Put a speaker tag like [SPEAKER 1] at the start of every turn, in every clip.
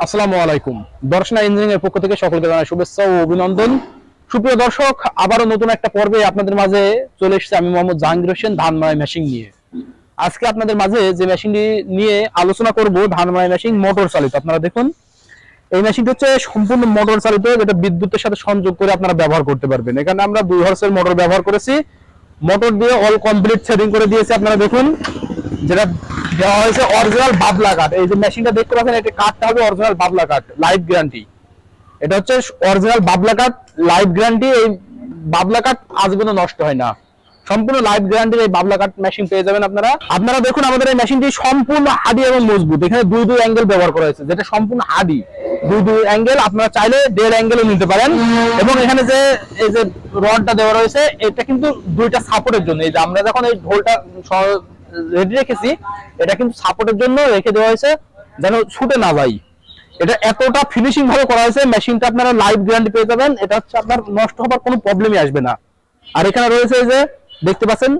[SPEAKER 1] আসসালামু আলাইকুম। দর্শনা ইঞ্জিনিয়ারিং এর পক্ষ থেকে সকলকে জানাই শুভেচ্ছা ও অভিনন্দন। সুপ্রিয় দর্শক, আবারও নতুন একটা পর্বে আপনাদের মাঝে চলে এসেছি আমি মোহাম্মদ জাহাঙ্গীর হোসেন ধান মাড়াই মেশিন নিয়ে। আজকে আপনাদের মাঝে যে মেশিনটি নিয়ে আলোচনা করব ধান মাড়াই মেশিন মোটর চালিত। আপনারা দেখুন, এই মেশিনটি হচ্ছে সম্পূর্ণ মোটর চালিত, যেটা বিদ্যুতের সাথে সংযোগ করে আপনারা ব্যবহার করতে পারবেন। এখানে আমরা 2 হর্সের মোটর ব্যবহার করেছি। মোটর দিয়ে অল কমপ্লিট সেটিং করে দিয়েছি। আপনারা দেখুন, যেটা দেওয়া হয়েছে অরিজিনাল বাবলা কাঠ। এই যে মেশিনটা দেখতে পাচ্ছেন, এটা কাঠটা হবে অরিজিনাল বাবলা কাঠ, লাইফ গ্যারান্টি। এটা হচ্ছে অরিজিনাল বাবলা কাঠ, লাইফ গ্যারান্টি। এই বাবলা কাঠ আজীবন নষ্ট হয় না, সম্পূর্ণ লাইফ গ্যারান্টির এই বাবলা কাঠ মেশিন পেয়ে যাবেন আপনারা। আপনারা দেখুন, আমাদের এই মেশিনটি সম্পূর্ণ হাডি এবং মজবুত। এখানে দুই অ্যাঙ্গেল ব্যবহার করা হয়েছে, যেটা সম্পূর্ণ হাডি। দুই অ্যাঙ্গেল, আপনারা চাইলে 1.5 অ্যাঙ্গেলও নিতে পারেন। এবং এখানে যে এই যে রডটা দেওয়া রয়েছে, এটা কিন্তু দুইটা সাপোর্টের জন্য। এই যে আমরা যখন এই ঢোলটা রেডি রেখেছি, এটা কিন্তু সাপোর্টের জন্য রেখে দেওয়া হয়েছে, যেন ছুটে না যায়। এটা এতটা ফিনিশিং ভাবে করা হয়েছে, মেশিনটা আপনারা লাইফ গ্যারান্টি পেয়ে যাবেন। এটা হচ্ছে আপনার নষ্ট হবার কোনো প্রবলেমই আসবে না। আর এখানে রয়েছে এই যে দেখতে পাচ্ছেন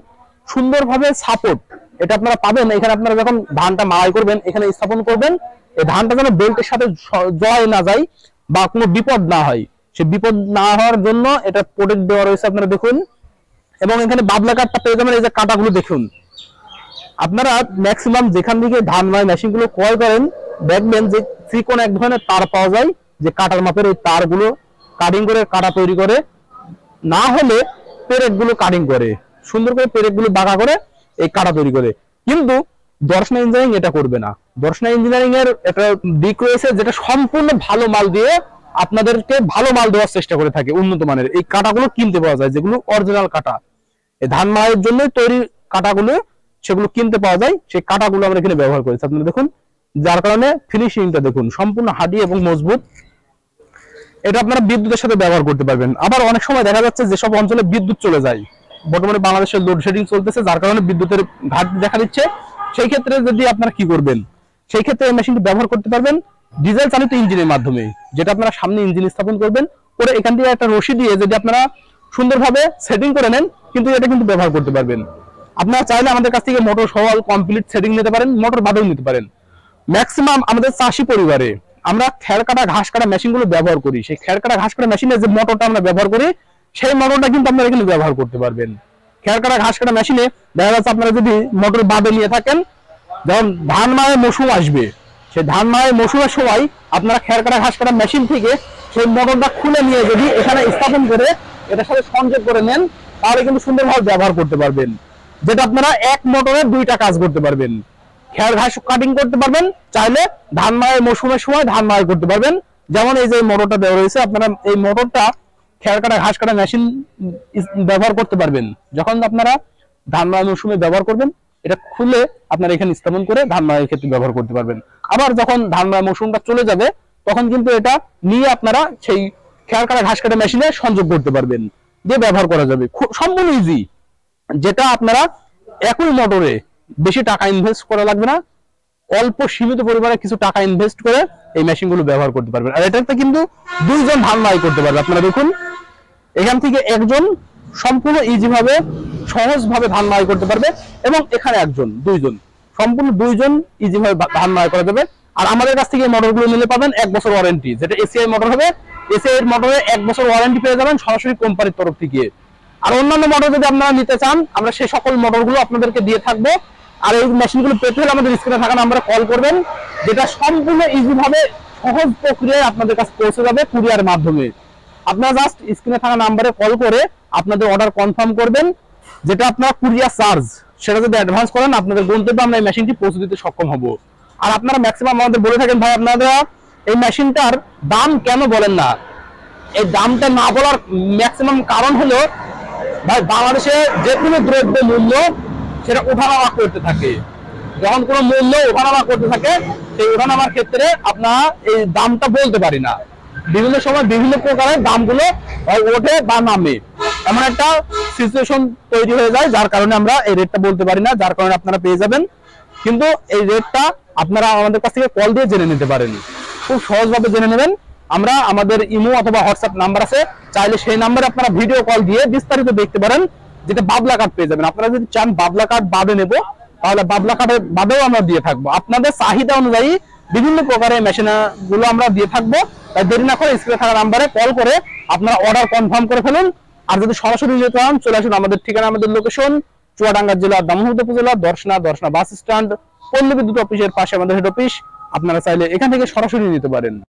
[SPEAKER 1] সুন্দরভাবে সাপোর্ট, এটা আপনারা পাবেন। এখানে আপনারা যখন ধানটা মাড়াই করবেন, এখানে স্থাপন করবেন, এই ধানটা যেন বেল্টের সাথে জয় না যায় বা কোনো বিপদ না হয়, সে বিপদ না হওয়ার জন্য এটা প্রোটেক্ট দেওয়া রয়েছে। আপনারা দেখুন, এবং এখানে বাবলা কাঠটা পেয়ে যাবেন। এই যে কাঁটাগুলো দেখুন, আপনারা ম্যাক্সিমাম যেখান থেকে ধান মাড়াই মেশিন গুলো ক্রয় করেন, দেখবেন যে ত্রিকোণ এক ধরনের তার পাওয়া যায়, যে কাটার মাপের এই তারগুলো কাটিং করে কাটা তৈরি করে, না হলে পেরেক গুলো কাটিং করে সুন্দর করে পেরেক গুলো বাঁকা করে এই কাটা তৈরি করে। কিন্তু দর্শনা ইঞ্জিনিয়ারিং এটা করবে না। দর্শনা ইঞ্জিনিয়ারিং এর একটা দিক রয়েছে, যেটা সম্পূর্ণ ভালো মাল দিয়ে আপনাদেরকে ভালো মাল দেওয়ার চেষ্টা করে থাকে। উন্নত মানের এই কাটাগুলো কিনতে পাওয়া যায়, যেগুলো অরিজিনাল কাটা, এই ধান মাড়াইয়ের জন্য তৈরি কাটাগুলো, সেগুলো কিনতে পাওয়া যায়। সেই কাটাগুলো আমরা এখানে ব্যবহার করেছি। আপনারা দেখুন, যার কারণে ফিনিশিংটা দেখুন সম্পূর্ণ হাডি এবং মজবুত। এটা আপনারা বিদ্যুতের সাথে ব্যবহার করতে পারবেন। আবার অনেক সময় দেখা যাচ্ছে যেসব অঞ্চলে বিদ্যুৎ চলে যায়, বর্তমানে বাংলাদেশের লোডশেডিং চলতেছে, যার কারণে বিদ্যুতের ঘাটতি দেখা দিচ্ছে। সেই ক্ষেত্রে যদি আপনারা কি করবেন, সেই ক্ষেত্রে এই মেশিনটি ব্যবহার করতে পারবেন ডিজেল চালিত ইঞ্জিনের মাধ্যমে, যেটা আপনারা সামনে ইঞ্জিন স্থাপন করবেন করে এখান থেকে একটা রশি দিয়ে যদি আপনারা সুন্দরভাবে সেটিং করে নেন, কিন্তু এটা কিন্তু ব্যবহার করতে পারবেন। আপনারা চাইলে আমাদের কাছ থেকে মোটর সহ কমপ্লিট সেটিং নিতে পারেন, মোটর বাদেও নিতে পারেন। ম্যাক্সিমাম আমাদের চাষি পরিবারে আমরা খের কাটা ঘাস কাটা মেশিন গুলো ব্যবহার করি। সেই খের কাটা ঘাস কাটা মেশিনে যে মোটরটা আমরা ব্যবহার করি, সেই মোটরটা কিন্তু আপনারা এখানে ব্যবহার করতে পারবেন। খের কাটা ঘাস কাটা মেশিনে দেখা যাচ্ছে আপনারা যদি মোটর বাদে নিয়ে থাকেন, যখন ধান মাড়াই মৌসুম আসবে, সেই ধান মাড়াই মৌসুমের সময় আপনারা খের কাটা ঘাস কাটা মেশিন থেকে সেই মোটরটা খুলে নিয়ে যদি এখানে স্থাপন করে এটার সাথে সংযোগ করে নেন, তাহলে কিন্তু সুন্দরভাবে ব্যবহার করতে পারবেন। যেটা আপনারা এক মোটরে 2টা কাজ করতে পারবেন। খের ঘাস কাটিং করতে পারবেন, চাইলে ধান মাড়াই মৌসুমের সময় ধান মাড়াই করতে পারবেন। যেমন এই যে মোটরটা দেওয়া রয়েছে, আপনারা এই মোটরটা খের কাটা ঘাস কাটা মেশিন ব্যবহার করতে পারবেন। যখন আপনারা ধান মাড়াই মৌসুমে ব্যবহার করবেন, এটা খুলে আপনারা এখানে স্থাপন করে ধান মাড়াইয়ের ক্ষেত্রে ব্যবহার করতে পারবেন। আবার যখন ধান মাড়াই মৌসুমটা চলে যাবে, তখন কিন্তু এটা নিয়ে আপনারা সেই খের কাটা ঘাস কাটা মেশিনে সংযোগ করতে পারবেন, দিয়ে ব্যবহার করা যাবে। সম্পূর্ণ ইজি, যেটা আপনারা একই মোটরে বেশি টাকা ইনভেস্ট করা লাগবে না, অল্প সীমিত পরিমাণে কিছু টাকা ইনভেস্ট করে এই মেশিনগুলো ব্যবহার করতে পারবেন। আর এটাতে কিন্তু 2 জন ধান মাড়াই করতে পারবে। আপনারা দেখুন, এখান থেকে একজন সম্পূর্ণ ইজি ভাবে সহজ ভাবে ধান মাড়াই করতে পারবে, এবং এখানে একজন, 2 জন, সম্পূর্ণ 2 জন ইজি ভাবে ধান মাড়াই করা যাবে। আর আমাদের কাছ থেকে এই মোটরগুলো নিলে পাবেন 1 বছর ওয়ারেন্টি, যেটা এসিআই মোটর হবে। এসিআই মোটরে 1 বছর ওয়ারেন্টি পেয়ে যাবেন সরাসরি কোম্পানির তরফ থেকে। আর অন্যান্য মোটর যদি আপনারা নিতে চান, আমরা সেই সকল মোটরগুলো আপনাদেরকে দিয়ে থাকবো। আর এই মেশিনগুলো পেতে হলে আমাদের স্ক্রিনে থাকা নাম্বারে কল করবেন, যেটা সম্পূর্ণ ইজি ভাবে সহজ প্রক্রিয়ায় আপনাদের কাছে পৌঁছে যাবে কুরিয়ার মাধ্যমে। আপনারা জাস্ট স্ক্রিনে থাকা নাম্বারে কল করে আপনাদের অর্ডার কনফার্ম করবেন, যেটা আপনার কুরিয়ার চার্জ, সেটা যদি অ্যাডভান্স করেন, আপনাদের গন্তব্যে আমরা এই মেশিনটি পৌঁছে দিতে সক্ষম হব। আর আপনারা ম্যাক্সিমাম আমাদের বলে থাকেন, ভাই আপনারা এই মেশিনটার দাম কেন বলেন না? এই দামটা না বলার ম্যাক্সিমাম কারণ হলো, ভাই বাংলাদেশে যে কোনো দ্রব্য মূল্য সেটা ওঠানামা করতে থাকে। যখন কোনো মূল্য ওঠানামা করতে থাকে, সেই ওঠানামার ক্ষেত্রে আপনারা এই দামটা বলতে পারি না। বিভিন্ন সময় বিভিন্ন প্রকারের দামগুলো ওঠে বা নামে, এমন একটা সিচুয়েশন তৈরি হয়ে যায়, যার কারণে আমরা এই রেটটা বলতে পারি না। যার কারণে আপনারা পেয়ে যাবেন, কিন্তু এই রেটটা আপনারা আমাদের কাছ থেকে কল দিয়ে জেনে নিতে পারেন, খুব সহজভাবে জেনে নেবেন। আমরা আমাদের ইমো অথবা হোয়াটসঅ্যাপ নাম্বার আছে, চাইলে সেই নাম্বারে আপনারা ভিডিও কল দিয়ে বিস্তারিত দেখতে পারেন, যেটা বাবলা কাঠ পেয়ে যাবেন। আপনারা যদি চান বাবলা কাঠ বাদে নেব, তাহলে বাবলা কাঠের বাদেও আমরা দিয়ে থাকবো। আপনাদের চাহিদা অনুযায়ী বিভিন্ন প্রকারের মেশিন গুলো আমরা দিয়ে থাকবো। তাই দেরি না করে স্ক্রিনে থাকা নাম্বারে কল করে আপনারা অর্ডার কনফার্ম করে ফেলুন। আর যদি সরাসরি নিতে চান চলে আসুন আমাদের ঠিকানা, আমাদের লোকেশন চুয়াডাঙ্গা জেলা দামোহর উপজেলা দর্শনা বাস স্ট্যান্ড, পল্লী বিদ্যুৎ অফিসের পাশে আমাদের হেড অফিস। আপনারা চাইলে এখান থেকে সরাসরি নিতে পারেন।